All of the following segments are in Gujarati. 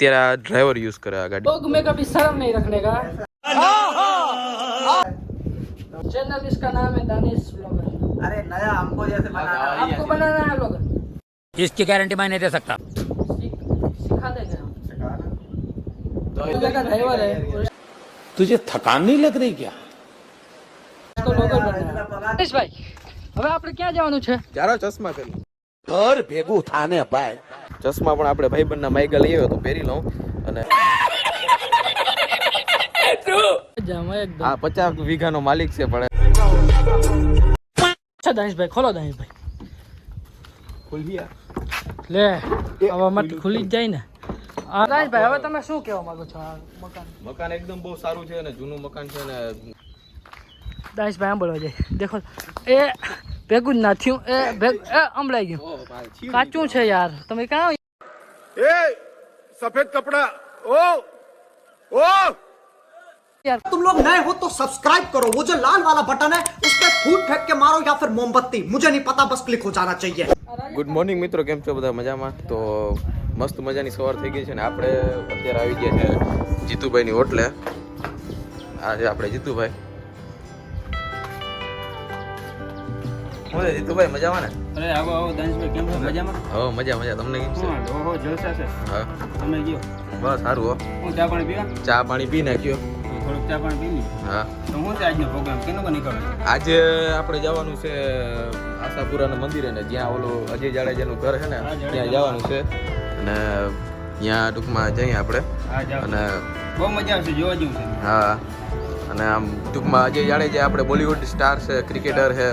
અત્યારે ड्राइवर यूज करे गाड़ी। लोग में कभी शर्म नहीं रखने का। चैनल इसका नाम है दानिश ब्लॉगर। अरे नया हमको जैसे बनाना है, आपको बनाना है ब्लॉगर, इसकी गारंटी मैं नहीं दे सकता। सिखा देंगे हम। का ड्राइवर है, तुझे थकान नहीं लग रही क्या? उसको ब्लॉगर बनना है। दानिश भाई, હવે આપણે ક્યાં જવાનું છે? ચાલો ચશ્મા કરી घर भेगू थाने पाए ચશ્મા પણ આપણે ભાઈબંધના માઈગા લઈ આવ્યો તો પહેરી લઉં અને જામો એકદમ આ 50 વીઘાનો માલિક છે પણ અચ્છા દાનિશ ભાઈ ખોલો દાનિશ ભાઈ ખોલ્યા લે હવે મત ખુલી જ જાય ને દાનિશ ભાઈ હવે તમે શું કહેવા માંગો છો આ મકાન મકાન એકદમ બહુ સારું છે અને જૂનું મકાન છે ને દાનિશ ભાઈ આમ બોલવા જાય દેખો એ ભેગું જ ના થયું એ અંબળાઈ ગયું કાચું છે યાર તમે કાં ए सफेद कपड़ा ओ ओ यार तुम लोग नए हो तो सब्सक्राइब करो, वो जो लाल वाला बटन है उस पर फूट फेंक के मारो या फिर मोमबत्ती, मुझे नहीं पता, बस क्लिक हो जाना चाहिए। ગુડ મોર્નિંગ મિત્રો, કેમ છો બધા? મજામાં? તો મસ્ત મજાની સવાર થઈ ગઈ છે ને આપણે અત્યારે આવી ગયા છે જીતુભાઈની હોટલે. આજે આપણે જીતુભાઈ હું છે જીતુભાઈ મજામાં ને? અરે આવો આવો દાનિશભાઈ, કેમ છો? મજામાં? હો મજા મજા. તમને કેમ છે? ઓહો જલસા છે. હા તમે ગયો બસ સારું. હો હું ચા પાણી પીવા ચા પાણી પી નાખ્યો. થોડુંક ચા પાણી પી લી. હા તો હું છે આજનો પ્રોગ્રામ કેનો કો નીકળે? આજે આપણે જવાનું છે આશાપુરાના મંદિરે ને જ્યાં ઓલું અજય જાડેજાનું ઘર છે ને ત્યાં જવાનું છે અને ત્યાં ટૂંકમાં જઈએ આપણે. હા જાવ. અને બહુ મજા આવશે, જોવા જેવું છે. હા અને આમ ટૂંકમાં અજય જાડેજા આપણે બોલિવૂડ સ્ટાર છે, ક્રિકેટર છે.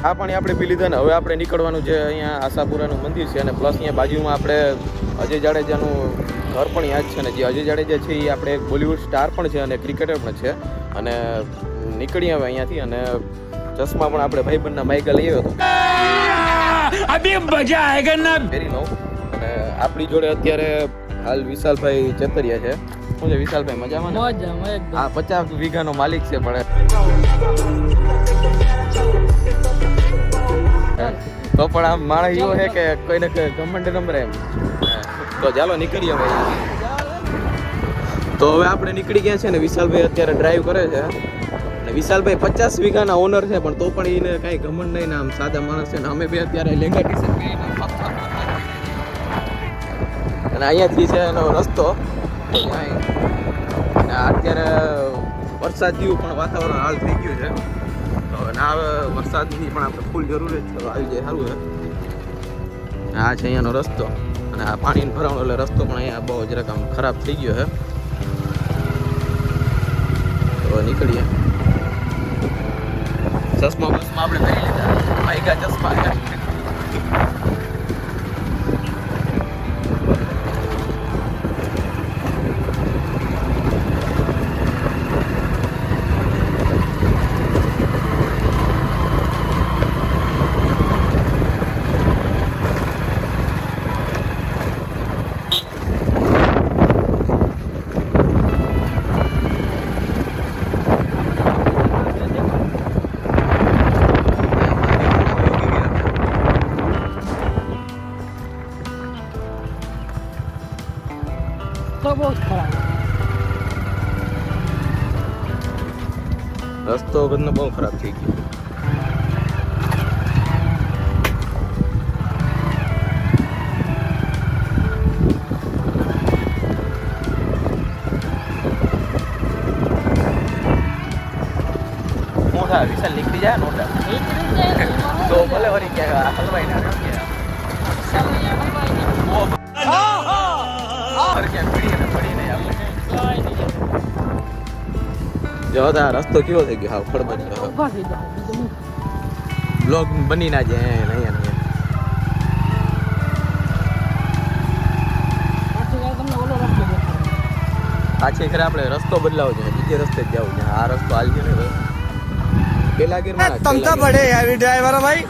આ પાણી આપણે પી લીધા ને હવે આપણે નીકળવાનું છે. અહીંયા આશાપુરાનું મંદિર છે અને પ્લસ અહીંયા બાજુમાં આપણે અજય જાડેજાનું ઘર પણ યાદ છે ને જે અજય જાડેજા છે એ આપણે એક બોલિવૂડ સ્ટાર પણ છે અને ક્રિકેટર પણ છે. અને નીકળી આવે અહીંયાથી અને ચશ્મા પણ આપણે ભાઈબંધના માઈગા લઈ આવ્યો હતો, अभी मजा आएगा ना। પહેરી લઉં. અને આપણી જોડે અત્યારે હાલ વિશાલભાઈ ચેતરિયા છે. શું છે વિશાલભાઈ, મજામાં ને? મજામાં એકદમ આ 50 વીઘાનો માલિક છે પણ તો પણ આમ માણસ એવો છે કે કોઈને ઘમંડ નંબર એમ. તો ચાલો નીકળીએ ભાઈ. તો હવે આપણે નીકળી ગયા છે ને વિશાલભાઈ અત્યારે ડ્રાઈવ કરે છે અને વિશાલભાઈ 50 વીઘાના ઓનર છે પણ તો પણ એને કાંઈ ઘમંડ નહીં ને આમ સાદા માણસ છે ને અમે બે અત્યારે લેંગા ટી શર્ટ પહેરીને અને અહીંયાથી છે એનો રસ્તો અને અત્યારે વરસાદ જેવું પણ વાતાવરણ હાલ થઈ ગયું છે. તો ના વરસાદની પણ આપણે ફૂલ જરૂર છે, તો આવી જાય સારું છે. આ છે અહીંયાનો રસ્તો અને આ પાણી ભરાવાનો એટલે રસ્તો પણ અહીંયા બહુ જરાક આમ ખરાબ થઈ ગયો છે. તો નીકળીએ. ચશ્મા આપણે પહેરી લીધા, માઈગા ચશ્મા. તો બહુ જ ખરાબ રસ્તો બધો બહુ ખરાબ થઈ ગયો. મોટા વિશાલ નીકળી જાય નોટા તો ભલે વળી ક્યાં હલવાઈ ના જો આ રસ્તો કેવો થઈ ગયો? હા ખડબડ ઉભા થઈ જાવ બીજું બ્લોગ બની ના જાય નહીં. તમને ઓલો રસ્તો દેખાડો. પાછી ખરે આપણે રસ્તો બદલાવો છે, બીજે રસ્તે જ જવું છે. આ રસ્તો હાલ છે ને પેલા ગીરમાં बड़े हैवी ड्राइवर है भाई।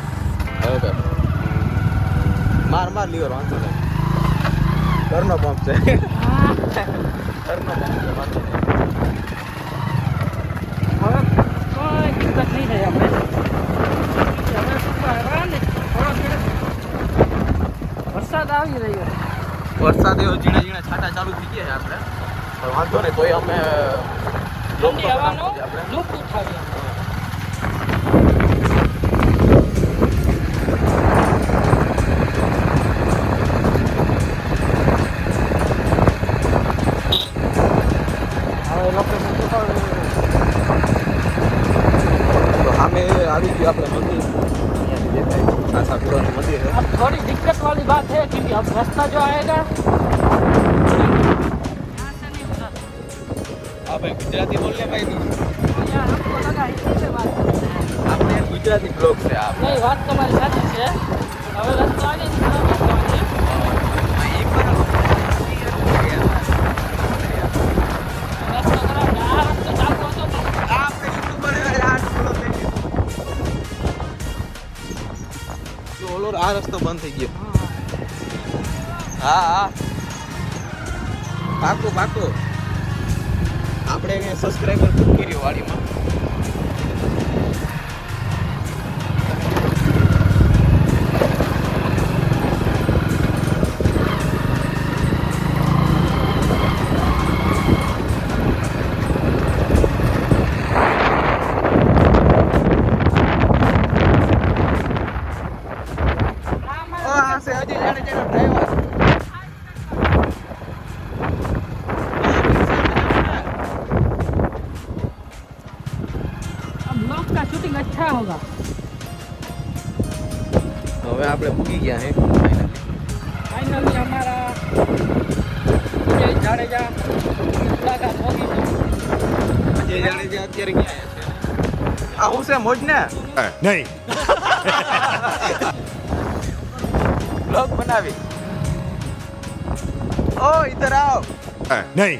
હવે માર લીવર વાંધો નહીં. ઘરનો પંપ છે, ઘરનો પંપ છે, વાંધો નહીં. હવે કોઈ દિક્કત નહીં થાય આપણે. હવે શું કરવા ને થોડો વરસાદ વરસાદ આવી રહ્યો છે. વરસાદ એવો ઝીણા ઝીણા છાંટા ચાલુ થઈ ગયા છે આપણે, પણ વાંધો નહીં, તોય અમે ઠંડી હવાનો લૂપ ઉઠાવીએ. હવે લોકેશન તો સામે આવી ગયું આપણે મંદિર, અહીંયાથી દેખાય આશાપુરાનું મંદિર છે. अब थोड़ी दिक्कत वाली बात है क्योंकि अब रास्ता जो आएगा હા ભાઈ, ગુજરાતી બોલ ને ભાઈ તું. यार हमको लगा हिंदी में बात करते हैं. આપણે ગુજરાતી બ્લોગ છે આ. नहीं बात तुम्हारी साची है. હવે રસ્તો આગે છે ખરાબ રસ્તો છે. રસ્તો ખરાબ છે. આ રસ્તો ચાલતો હતો તો આપણે યુટ્યુબર આ બ્લોગ થઈ ગયો. જો ઓલો આ રસ્તો બંધ થઈ ગયો. હા હા, પાકું પાકું. આપણે અહીંયા સબસ્ક્રાઇબર બુક કર્યો વાડીમાં. ઓ આ છે અજય જાડેજાનો ડ્રાઈવર. अब ब्लॉग का शूटिंग अच्छा होगा. હવે આપણે પૂગી ગયા હે फाइनली हमारा अजय जाडेजा मुलाकात होगी. અજય જાડેજા અત્યારે ક્યાં છે? આ હું છે મોજ ને नहीं બ્લોગ બનાવી. ઓ ઇધર આવ. नहीं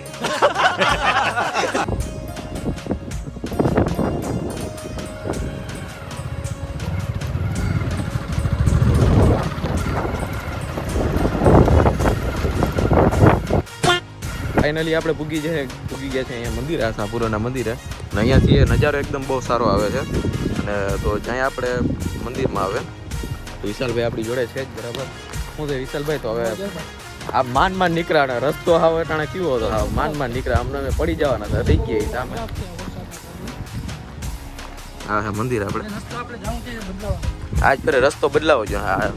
ફાઇનલી આપણે પૂગી ગયા છે અહીંયા મંદિર, આશાપુરાના મંદિરે. અને અહીંયાથી એ નજારો એકદમ બહુ સારો આવે છે. અને તો જ્યાં આપણે મંદિરમાં આવે તો વિશાલભાઈ આપણી જોડે છે જ, બરાબર. શું છે વિશાલભાઈ? તો હવે આ માન નીકળ્યા, અને રસ્તો હાવ અટાણે કેવો હતો, હાવ માન નીકળ્યા, અમને પડી જવાના હતા, થઈ ગયા સામે. હા હા, મંદિર આપણે રસ્તો આપણે જવું છે બદલાવા. આજ ફરે રસ્તો બદલાવો જોઈએ. હા,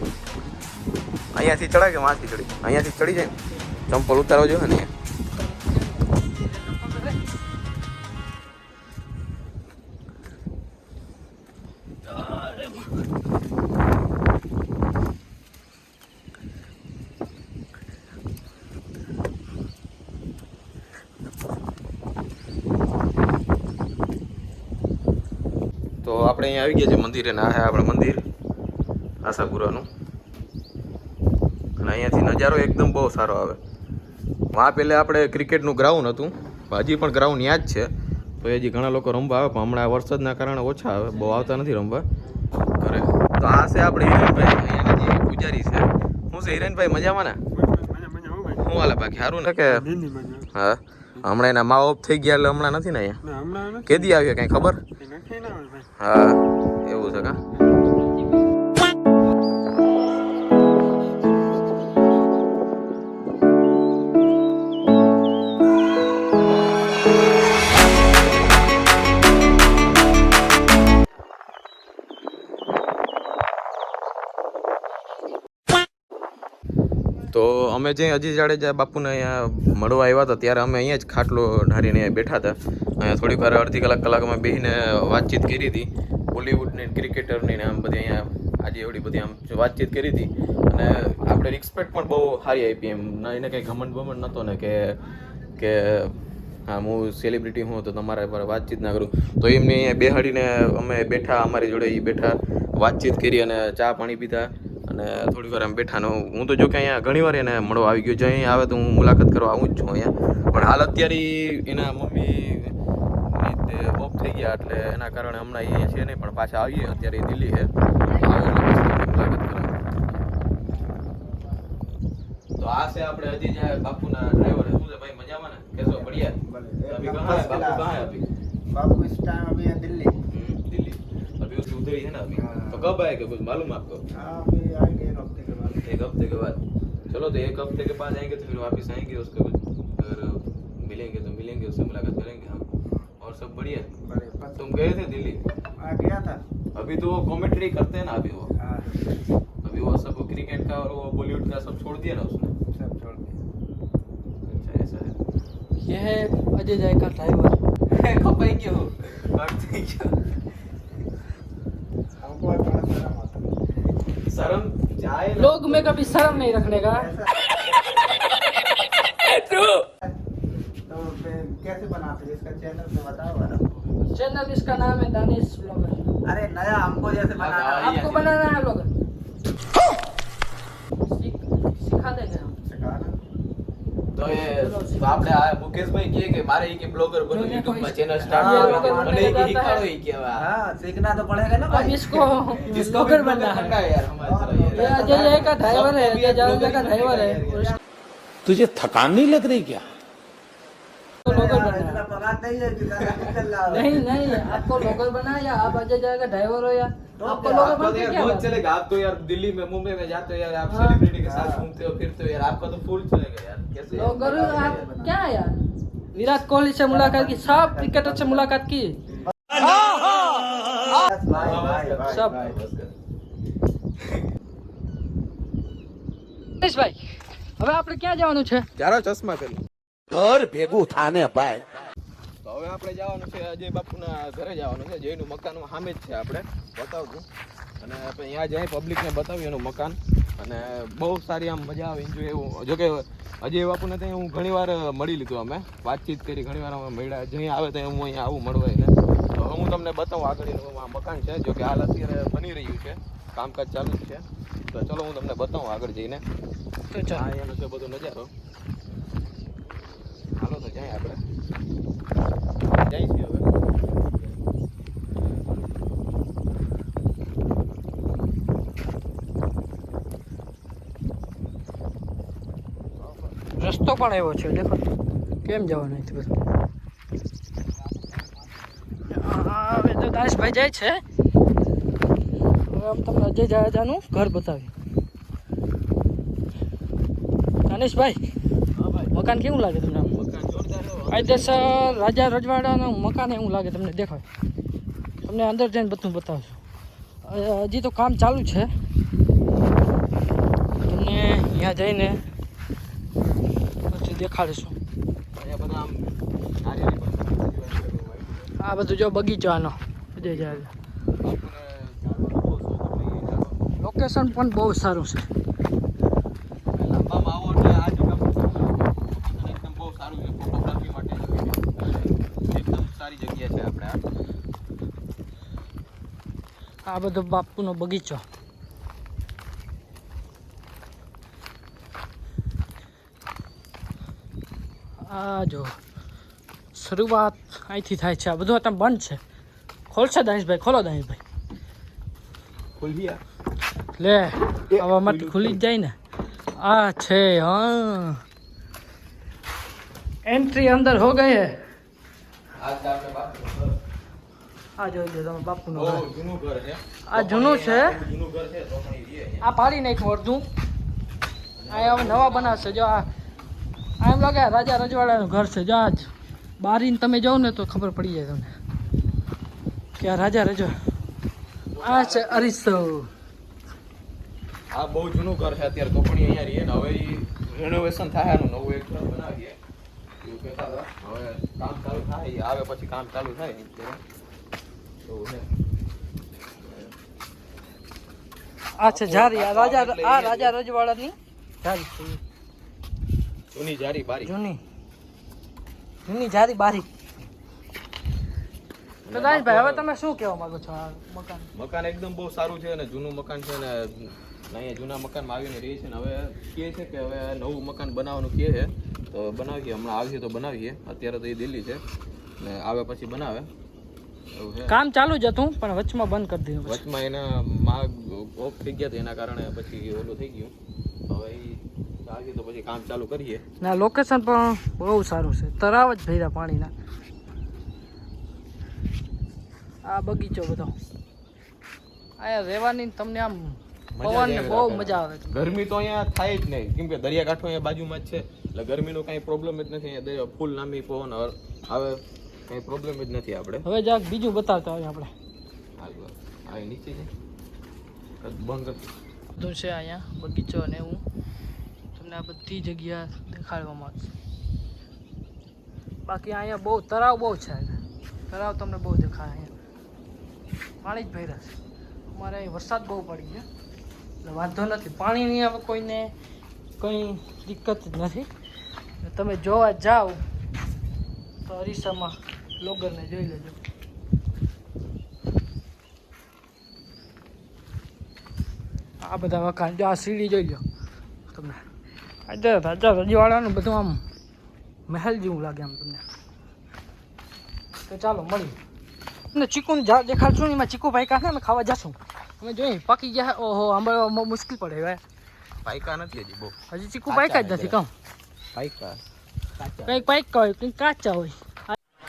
અહીંયાથી ચડાય કે માથી ચડી? અહીંયાથી ચડી જાય ને, ચંપલ ઉતારવો જોઈએ ને. તો આપણે અહીંયા આવી ગયા છે મંદિરે, ને આ છે આપણે મંદિર આશાપુરાનું. અને અહીંયાથી નજારો એકદમ બહુ સારો આવે. આ પહેલાં આપણે ક્રિકેટનું ગ્રાઉન્ડ હતું, હજી પણ ગ્રાઉન્ડ ત્યાં જ છે. તો હજી ઘણા લોકો રમવા આવે, પણ હમણાં વરસાદના કારણે ઓછા આવે, બહુ આવતા નથી રમવા ઘરે. તો આ છે આપણે હિરેનભાઈ, અહીંયાના જે પૂજારી છે. શું છે હિરેનભાઈ, મજામાં ને? શું હાલે બાકી? સારું ને કે? હા, હમણાં એના મા ઓફ થઈ ગયા એટલે હમણાં નથી ને અહીંયા? કેદી આવ્યો કંઈ ખબર? હા, એવું છે કા? તો અમે જે અજય જાડેજા બાપુને અહીંયા મળવા આવ્યા હતા ત્યારે અમે અહીંયા જ ખાટલો ઢારીને બેઠા હતા. અહીંયા થોડીક વાર અડધી કલાક અમે બેસીને વાતચીત કરી હતી, બોલિવૂડની, ક્રિકેટરની ને આમ બધી અહીંયા આજે એવડી બધી આમ વાતચીત કરી હતી. અને આપણે રિસ્પેક્ટ પણ બહુ સારી આપી એમ, એને કંઈ ઘમંડ બમંડ નહોતો ને કે હા હું સેલિબ્રિટી હું તો તમારા પર વાતચીત ના કરું. તો એમને અહીંયા બેહાડીને અમે બેઠા, અમારી જોડે એ બેઠા, વાતચીત કરી અને ચા પાણી પીધા. અને થોડીક વાર એમ બેઠાનો હું તો જો કે અહીંયા ઘણી વાર એને મળવા આવી ગયો. જો અહીં આવે તો હું મુલાકાત કરવા આવું જ છું અહીંયા. પણ હાલ અત્યારે એના મમ્મી ઓફ થઈ ગયા એટલે એના કારણે હમણાં અહીંયા છે નહીં, પણ પાછા આવીએ. અત્યારે એ દિલ્હી છે, આવે એટલે મુલાકાત કરવા. તો આ છે આપણે હજી જ્યાં બાપુના ડ્રાઈવર. શું છે ભાઈ, મજામાં ને? કેસો बढ़िया? अभी कहाँ है बापू? कहाँ है अभी? बापू इस टाइम अभी है दिल्ली. दिल्ली. अभी उसकी उधर ही है ना अभी? तो कब आएगा कुछ मालूम आपको? हाँ अभी आएंगे एक हफ्ते के बाद. एक हफ्ते के बाद. चलो तो 1 हफ्ते के बाद आएंगे तो फिर वापस आएंगे उसके बाद अगर मिलेंगे तो मिलेंगे उससे मुलाकात करेंगे हम और सब बढ़िया बड़े पस तुम गए थे दिल्ली आ गया था। अभी तो वो कमेंट्री करते हैं ना अभी वो हाँ, अभी वो सब क्रिकेट का और वो बॉलीवुड का सब छोड़ दिया ना उसने सब छोड़ दिया। अच्छा ऐसा है ये है अजय जय का ड्राइवर। कपाई क्यों काटते क्यों हमको थोड़ा शर्म आता है। शर्म जाए ना लोग में कभी शर्म नहीं रखने का। तो फिर कैसे बनाते हैं इसका चैनल में बताओ जरा। चैनल इसका नाम है दानिश ब्लॉगर। अरे नया हमको जैसे बनाना है। आपको बनाना है ब्लॉगर, सिखा देंगे हम। सिखाना। તો એ આપણે આ મુકેશભાઈ કહે કે મારે ઈ કે બ્લોગર બનવું જોને YouTube માં કોઈ- ચેનલ સ્ટાર્ટ हाँ, કરવી blogger મને ઈ बनने કે जाता है। શીખવાડો ઈ કે હવે આ हाँ सीखना तो पड़ेगा ना अब भाई। इसको जिसको ब्लॉगर भी बनना बनना है। है यार हमारी तरह ये यार अजय जय का ड्राइवर है, सबको भी अजय जय blogger का ही ड्राइवर है। बनेगा और यार। तुझे थकान नहीं लग रही क्या? इसको ब्लॉगर बनना इतना है। पगार नहीं है कि ज्यादा नहीं चल रहा है। नहीं नहीं, आपको ब्लॉगर बना है या आप अजय जय का ड्राइवर हो या तो आपको क्या? ब्लॉगर आपको तो बनने यार क्या बहुत बात है? चलेगा आप तो यार दिल्ली में मुंबई में जाते हो यार आप हाँ। सेलिब्रिटी के साथ हाँ। घूमते हो फिरते हो यार आपका तो फुल चलेगा यार कैसे यार? ब्लॉगर आप क्या है यार? विराट कोहली से मुलाकात की, सब क्रिकेटर से मुलाकात की। बस भाई भाई भाई सब। भाई। बस कर। ભાઈ હવે આપણે ક્યાં જવાનું છે? ચાલો ચશ્મા પેલું घर भेगू थाने पाए તો હવે આપણે જવાનું છે અજય બાપુના ઘરે જવાનું છે જયનું મકાન સામે જ છે આપણે બતાવતું અને આપણે ત્યાં જઈ પબ્લિકને બતાવ્યું એનું મકાન અને બહુ સારી આમ મજા આવે એન્જોય એવું જો કે અજય બાપુને ત્યાં હું ઘણીવાર મળી લીધું અમે વાતચીત કરી ઘણીવાર અમે મળ્યા જઈ આવે તો હું અહીંયા આવું મળવા એને તો હું તમને બતાવું આગળ એનું આ મકાન છે જો કે હાલ અત્યારે બની રહ્યું છે કામકાજ ચાલુ જ છે તો ચલો હું તમને બતાવું આગળ જઈને તો ચાલો. આ એનો છે બધો નજારો હાલો તો જાય આપણે જાય છે હવે રસ્તો પણ એવો છે દેખો કેમ જવાનું અહીંથી બધું. હવે તો દાસભાઈ જાય છે. હવે આમ તમને અજય જાજાનું ઘર બતાવ્યું. દાનિશભાઈ મકાન કેવું લાગે તમને? આમ મકાન જોરદાર છે કાયદેસર રાજા રજવાડાનું મકાન એવું લાગે તમને દેખાય. તમને અંદર જઈને બધું બતાવશું. હજી તો કામ ચાલુ છે. તમને ત્યાં જઈને પછી દેખાડીશું. અહીંયા બધા આમ નારિયેળી પણ આ બધું જો બગીચો આનો અજય જાય. લોકેશન પણ બહુ સારું છે. લાંબામાં આવો એટલે આ જગ્યા પર એકદમ બહુ સારું છે ફોટોગ્રાફી માટે એકદમ સારી જગ્યા છે આપણે આ બધો બાપુનો બગીચો. આ જો શરૂઆત અહીંથી થાય છે. આ બધું અત્યારે બંધ છે. ખોલશે દાનિશભાઈ? ખોલો દાનિશભાઈ. ખુલ્યા લે આવા માટે ખુલી જ જાય ને. આ છે હા એન્ટ્રી અંદર હો ગઈ હે. આ છે આપણે બાપુનું આ જોઈ લો તમે બાપુનું ઘર ઘર. બહુ જૂનું ઘર છે આ જૂનું છે. જૂનું ઘર છે તો પણ એ આ પાડી નાખ્યું અડધું. આ હવે નવા બનાવશે. જો આ એમ લાગે આ રાજા રજવાડાનું ઘર છે. જો આજ બારીને તમે જાઓ ને તો ખબર પડી જાય તમને કે આ રાજા રજવાડા. આ છે અરીસો. આ બહુ જૂનું ઘર છે અત્યારે તો પણ અહીંયા રહીએ ને હવે રેનોવેશન થાય એનું નવું એક ઘર બનાવીએ એવું કહેતા હતા હવે કામ ચાલુ થાય ઈ આવે પછી કામ ચાલુ થાય અત્યારે એવું છે આ છે જારી. આ રાજા રજવાડાની જારી છે. જૂની જારી બારી જૂની જારી બારી. તો દાનિશભાઈ હવે તમે શું કહેવા માંગો છો આ મકાન? મકાન એકદમ બહુ સારું છે અને જૂનું મકાન છે ને અહીંયા જૂના મકાનમાં આવીને રહી છે ને હવે કહે છે કે હવે નવું મકાન બનાવવાનું કહે છે તો બનાવીએ હમણાં આવીએ તો બનાવીએ અત્યારે તો એ દિલ્હી છે ને આવે પછી બનાવે એવું છે કામ ચાલુ જ હતું પણ વચમાં બંધ કરી દીધું. વચમાં એના માગ ઓફ થઈ ગયા તો એના કારણે પછી ઓલું થઈ ગયું હવે એ આવીએ તો પછી કામ ચાલુ કરીએ ના લોકેશન પણ બહુ સારું છે. તરાવ જ ભર્યા પાણીના. આ બગીચો બધો અહીંયા રહેવાની તમને આમ પવન ને બહુ મજા આવે છે. ગરમી તો અહીંયા થાય જ નહીં, કેમ કે દરિયાકાંઠો અહીંયા બાજુમાં જ છે, એટલે ગરમીનો કાંઈ પ્રોબ્લેમ જ નથી. અહીંયા ફૂલ નામી પવન આવે, કાંઈ પ્રોબ્લેમ જ નથી આપણે. હવે જરાક બીજું બતાવતા હોય આપણે. આ નીચે છે બંધ બધું છે અહીંયા બગીચો અને એવું તમને આ બધી જગ્યા દેખાડવામાં આવશે. બાકી અહીંયા બહુ તળાવ બહુ છે, તળાવ તમને બહુ દેખાય. અહીંયા પાણી જ ભર્યા છે. અમારે અહીં વરસાદ બહુ પડી છે એટલે વાંધો નથી, પાણીની હવે કોઈને કંઈ દિક્કત જ નથી. તમે જોવા જાઓ તો અરીસામાં લોગરને જોઈ લેજો. આ બધા વખાણ જો, આ સીડી જોઈ લો તમને. આજે રાજા રજવાડાનું બધું આમ મહેલ જેવું લાગે આમ તમને. તો ચાલો મળીએ. ને ચીકુનું ઝાડ દેખાડશું ને, એમાં ચીકુ પાક્યા છે, અમે ખાવા જશું. અમે જોઈએ પાકી ગયા. ઓહો, આંબળવામાં મુશ્કેલ પડે હવે. પાયકા નથી હજી બહુ, હજી ચીકુ પાક્યા જ નથી. કહું પાયકા કંઈક પાક્યા હોય, કંઈક કાચા હોય.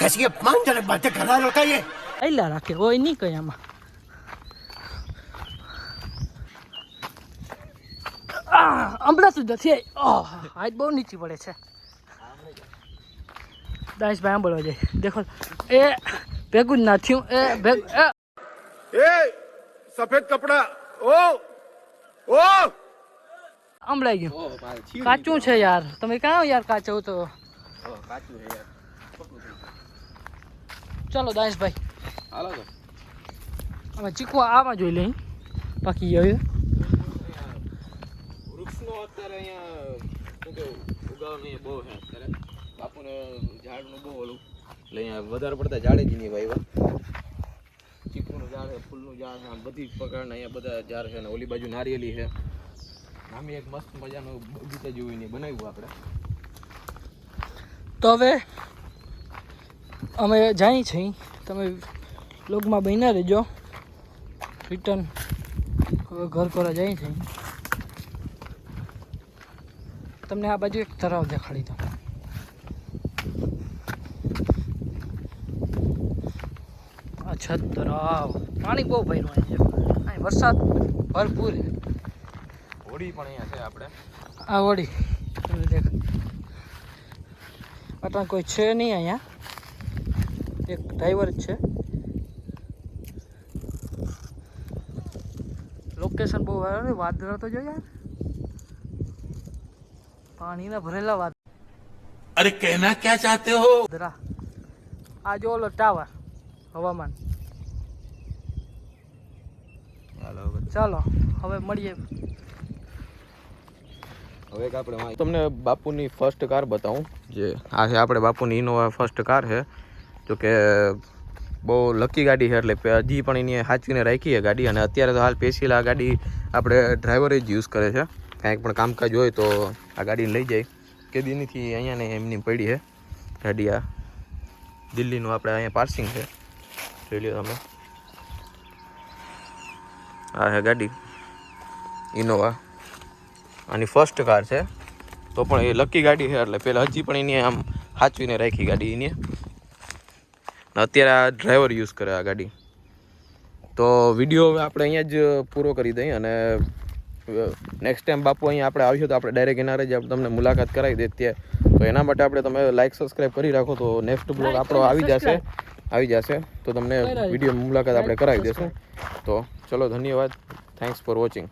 कैसी अपमानजनक बातें कर रहा लड़का ये। આયલા રાખે હોય નહીં કંઈ આમાં. આંબળાતું જ નથી. હાથ બહુ નીચી પડે છે. દાઈશભાઈ આંબળવા જાય. દેખો એ ભેગું જ ના થયું. ए सफेद कपड़ा ओ ओ આંબળાઈ ગયું. કાચું છે યાર. તમે ક્યાં યાર કાચું તો. કાચું છે યાર. ચાલો દાઈશભાઈ હાલો તો અમે ચીકુ આમાં જોઈ લઈ. પાકી ગયો વૃક્ષનો અત્યારે અહીંયા શું કેવું ઉગાવવાનું બહુ છે અત્યારે. બાપુને ઝાડનું બહુ ઓલું, એટલે અહીંયા વધારે પડતા ઝાડે જ નહીં વાવ્યા. ચીકુનું ઝાડ છે, ફૂલનું ઝાડ છે, આમ બધી પ્રકારના અહીંયા બધા ઝાડ છે. ને ઓલી બાજુ નારિયેલી છે. નામી એક મસ્ત મજાનું બગીચા જેવું ને બનાવ્યું આપણે. તો હવે અમે જાય છીએ. તમે લોગમાં બન્યા રહેજો. રિટર્ન હવે ઘર કોરા જાય છે. તમને આ બાજુ એક તળાવ દેખાડી દો. અચ્છા, તળાવ પાણી બહુ ભર્યું અહીં છે. અહીં વરસાદ ભરપૂર. હોડી પણ અહીંયા છે આપણે. આ વળી તમને દેખ. અટાણ કોઈ છે નહીં અહીંયા, એક ડ્રાઈવર જ છે. લોકેશન બહુ વાદળા તો જો યાર, પાણીના ભરેલા अरे कहना क्या चाहते हो? વાદળા. આ જો ઓલો ટાવર હવામાન. ચાલો હવે મળીએ. હવે આપણે તમને બાપુની ફર્સ્ટ કાર બતાવું. જે આ છે આપણે બાપુની ઇનોવા ફર્સ્ટ કાર છે. જો કે બહુ લકી ગાડી છે, એટલે હજી પણ એની સાચવીને રાખી છે ગાડી. અને અત્યારે તો હાલ પેશીલા ગાડી આપણે ડ્રાઈવરે જ યુઝ કરે છે. કાંઈક પણ કામકાજ હોય તો આ ગાડીને લઈ જાય. કે દીનીથી અહીંયા ને એમની પડી છે ગાડી. આ દિલ્હીનું આપણે અહીંયા પાર્સિંગ છે, જોઈ લો તમે. આ છે ગાડી ઇનોવા. આની ફર્સ્ટ કાર છે, તો પણ એ લકી ગાડી છે, એટલે પહેલાં હજી પણ એની આમ સાચવીને રાખી ગાડી એની. અત્યારે આ ડ્રાઈવર યુઝ કરે આ ગાડી. તો વિડીયો હવે આપણે અહીંયા જ પૂરો કરી દઈએ. અને નેક્સ્ટ ટાઈમ બાપુ અહીંયા આપણે આવીશું તો આપણે ડાયરેક્ટ એના જ તમને મુલાકાત કરાવી દઈએ ત્યાં. તો એના માટે આપણે તમે લાઈક સબસ્ક્રાઈબ કરી રાખો, તો નેક્સ્ટ બ્લોગ આપણો આવી જશે તો તમને વિડીયો મુલાકાત આપણે કરાવી દઈશું. તો ચલો, ધન્યવાદ. Thanks for watching.